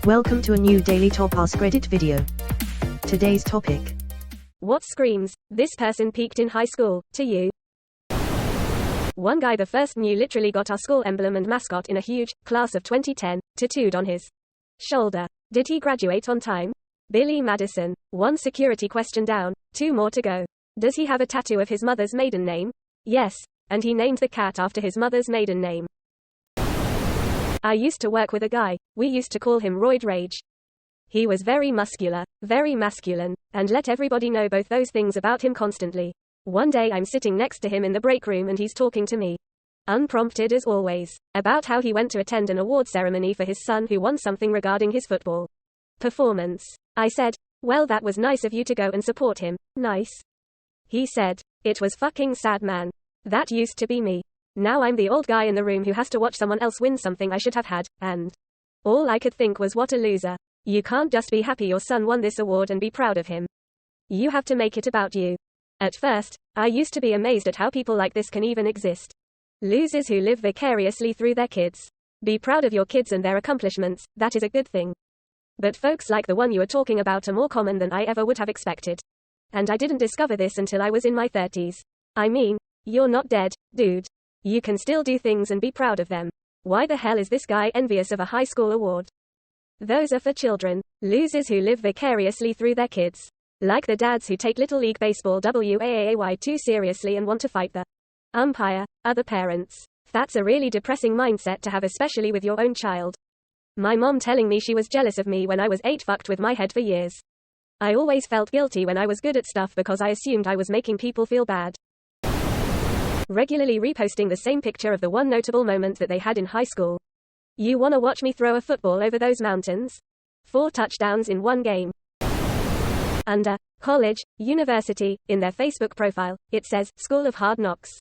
Welcome to a new Daily Top Askreddit video. Today's topic. What screams, "This person peaked in high school," to you? One guy the first knew literally got our school emblem and mascot in a huge, class of 2010, tattooed on his shoulder. Did he graduate on time? Billy Madison. One security question down, 2 more to go. Does he have a tattoo of his mother's maiden name? Yes, and he named the cat after his mother's maiden name. I used to work with a guy, we used to call him Roid Rage. He was very muscular, very masculine, and let everybody know both those things about him constantly. One day I'm sitting next to him in the break room and he's talking to me, unprompted as always, about how he went to attend an award ceremony for his son who won something regarding his football performance. I said, "Well, that was nice of you to go and support him." Nice? He said, "It was fucking sad, man. That used to be me. Now I'm the old guy in the room who has to watch someone else win something I should have had, and all I could think was what a loser. You can't just be happy your son won this award and be proud of him. You have to make it about you." At first, I used to be amazed at how people like this can even exist. Losers who live vicariously through their kids. Be proud of your kids and their accomplishments, that is a good thing. But folks like the one you are talking about are more common than I ever would have expected. And I didn't discover this until I was in my 30s. I mean, you're not dead, dude. You can still do things and be proud of them. Why the hell is this guy envious of a high school award? Those are for children. Losers who live vicariously through their kids. Like the dads who take Little League Baseball WAAY too seriously and want to fight the umpire, other parents. That's a really depressing mindset to have, especially with your own child. My mom telling me she was jealous of me when I was 8 fucked with my head for years. I always felt guilty when I was good at stuff because I assumed I was making people feel bad. Regularly reposting the same picture of the one notable moment that they had in high school. You wanna watch me throw a football over those mountains? 4 touchdowns in one game. Under college, university, in their Facebook profile, it says, School of Hard Knocks.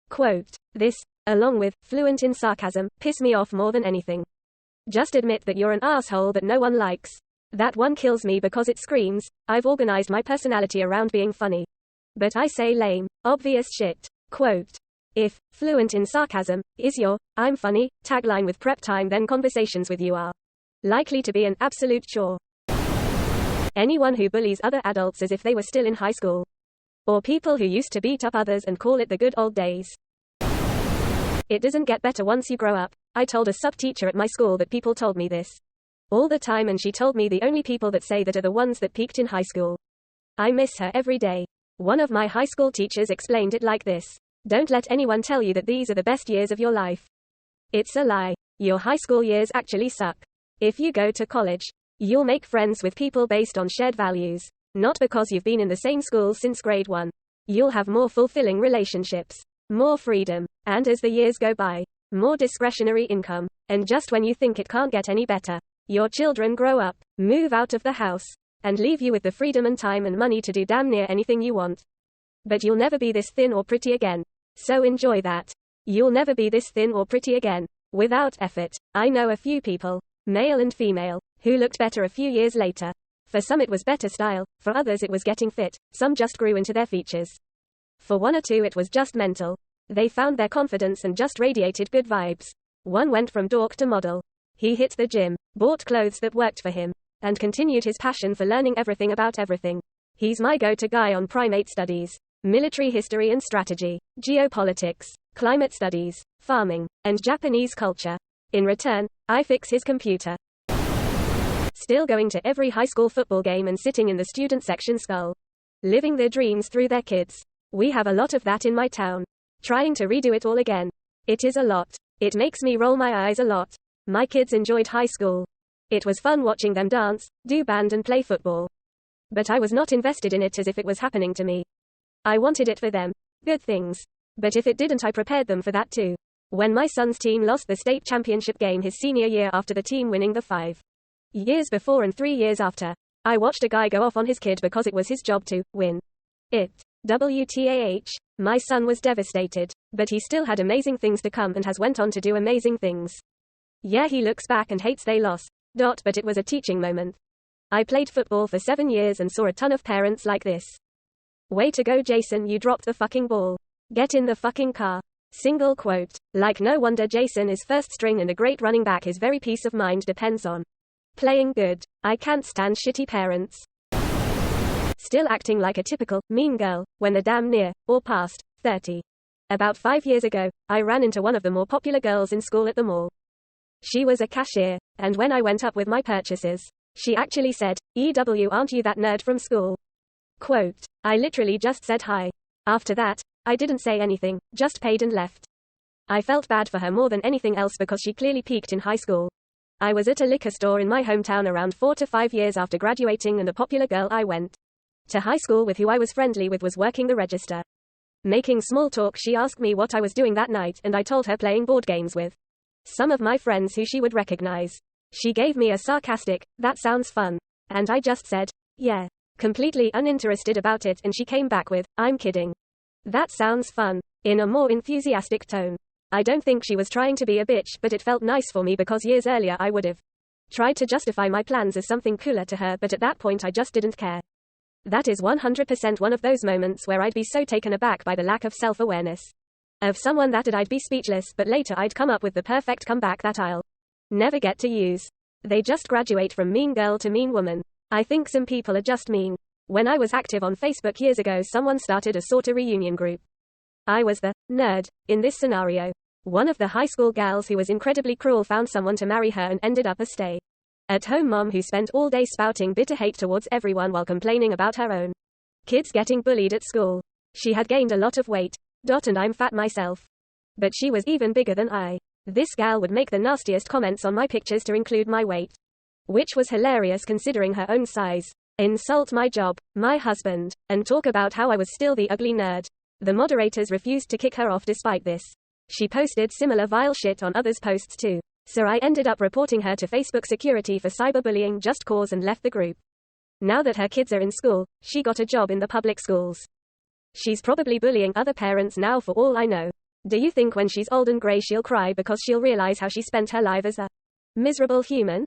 Quote, "This, along with, fluent in sarcasm, piss me off more than anything. Just admit that you're an asshole that no one likes. That one kills me because it screams, I've organized my personality around being funny. But I say lame, obvious shit." Quote, "If fluent in sarcasm is your I'm funny tagline with prep time, then conversations with you are likely to be an absolute chore. Anyone who bullies other adults as if they were still in high school. Or people who used to beat up others and call it the good old days. It doesn't get better once you grow up." I told a sub-teacher at my school that people told me this all the time, and she told me the only people that say that are the ones that peaked in high school. I miss her every day. One of my high school teachers explained it like this: "Don't let anyone tell you that these are the best years of your life. It's a lie. Your high school years actually suck. If you go to college, you'll make friends with people based on shared values, not because you've been in the same school since grade 1. You'll have more fulfilling relationships, more freedom, and as the years go by, more discretionary income. And just when you think it can't get any better, your children grow up, move out of the house, and leave you with the freedom and time and money to do damn near anything you want. But you'll never be this thin or pretty again. So enjoy that. You'll never be this thin or pretty again. Without effort." I know a few people, male and female, who looked better a few years later. For some it was better style, for others it was getting fit, some just grew into their features. For 1 or 2 it was just mental. They found their confidence and just radiated good vibes. One went from dork to model. He hit the gym, bought clothes that worked for him, and continued his passion for learning everything about everything. He's my go-to guy on primate studies, military history and strategy, geopolitics, climate studies, farming, and Japanese culture. In return, I fix his computer. Still going to every high school football game and sitting in the student section skull. Living their dreams through their kids. We have a lot of that in my town. Trying to redo it all again. It is a lot. It makes me roll my eyes a lot. My kids enjoyed high school. It was fun watching them dance, do band and play football. But I was not invested in it as if it was happening to me. I wanted it for them. Good things. But if it didn't, I prepared them for that too. When my son's team lost the state championship game his senior year after the team winning the 5 years before and 3 years after, I watched a guy go off on his kid because it was his job to win it. WTAH. My son was devastated. But he still had amazing things to come and has went on to do amazing things. Yeah, he looks back and hates they lost. But it was a teaching moment. I played football for 7 years and saw a ton of parents like this. Way to go, Jason, you dropped the fucking ball. Get in the fucking car. Single quote. Like no wonder Jason is first string and a great running back. His very peace of mind depends on Playing good. I can't stand shitty parents. Still acting like a typical, mean girl, when they're damn near, or past, 30. About 5 years ago, I ran into one of the more popular girls in school at the mall. She was a cashier, and when I went up with my purchases, she actually said, aren't you that nerd from school? Quote, I literally just said hi. After that, I didn't say anything, just paid and left. I felt bad for her more than anything else because she clearly peaked in high school. I was at a liquor store in my hometown around 4 to 5 years after graduating, and the popular girl I went to high school with who I was friendly with was working the register. Making small talk, she asked me what I was doing that night, and I told her playing board games with some of my friends who she would recognize. She gave me a sarcastic, that sounds fun. And I just said, yeah, completely uninterested about it, and she came back with, I'm kidding. That sounds fun, in a more enthusiastic tone. I don't think she was trying to be a bitch, but it felt nice for me because years earlier I would have tried to justify my plans as something cooler to her, but at that point I just didn't care. That is 100% one of those moments where I'd be so taken aback by the lack of self-awareness of someone that I'd be speechless, but later I'd come up with the perfect comeback that I'll never get to use. They just graduate from mean girl to mean woman. I think some people are just mean. When I was active on Facebook years ago, someone started a sort of reunion group. I was the nerd in this scenario. One of the high school gals who was incredibly cruel found someone to marry her and ended up a stay-at-home mom who spent all day spouting bitter hate towards everyone while complaining about her own kids getting bullied at school. She had gained a lot of weight. And I'm fat myself. But she was even bigger than I. This gal would make the nastiest comments on my pictures to include my weight, which was hilarious considering her own size. Insult my job, my husband, and talk about how I was still the ugly nerd. The moderators refused to kick her off despite this. She posted similar vile shit on others' posts too. So I ended up reporting her to Facebook security for cyberbullying just cause and left the group. Now that her kids are in school, she got a job in the public schools. She's probably bullying other parents now for all I know. Do you think when she's old and grey she'll cry because she'll realize how she spent her life as a miserable human?